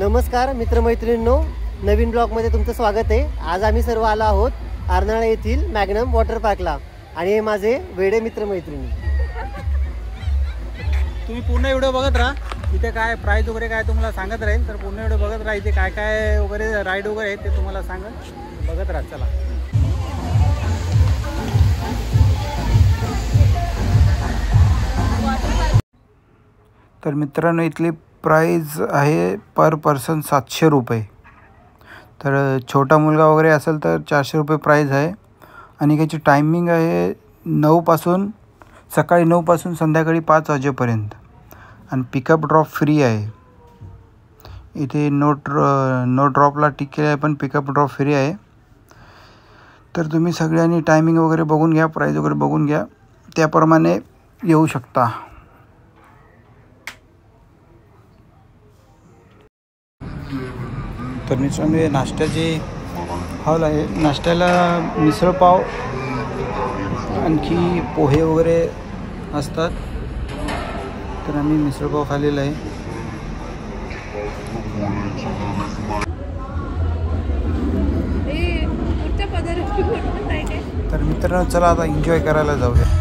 नमस्कार मित्रमैत्रिणींनो, नवीन ब्लॉगमध्ये तुमचं स्वागत आहे। आज आम्ही सर्व आलो आहोत अर्नाळा येथील मॅग्नम वॉटर पार्कला आणि हे माझे वेडे मित्रमैत्रिणी। तुम्ही पूर्ण व्हिडिओ बघत राहा, इथे काय प्राइस वगैरे काय तुम्हाला सांगत राहील, तर पूर्ण व्हिडिओ बघत राहा। इथे काय काय वगैरे राईड वगैरे आहेत ते तुम्हाला सांगत बघत राहा। चला तर मित्रांनो, इथली प्राइस आहे पर पर्सन 700 रुपये। तर छोटा मुलगा वगैरे असेल तर 400 रुपये प्राइस आहे। आणि याची टायमिंग आहे सकाळी 9 पासून संध्याकाळी 5 वाजेपर्यंत। आणि पिकअप ड्रॉप फ्री आहे। इथे नो ड्रॉपला टिक केलं आहे, पण पिकअप ड्रॉप फ्री आहे। तर तुम्ही सगळ्यांनी टायमिंग वगैरे बघून घ्या, प्राइस वगैरे बघून घ्या, त्याप्रमाणे येऊ शकता। तर मित्रांनो, नाश्त्याची हॉल आहे। नाश्त्याला मिसळपाव आणखी पोहे वगैरे असतात। तर आम्ही मिसळपाव खाल्लेला आहे। तर मित्रांनो, चला आता एन्जॉय करायला जाऊया।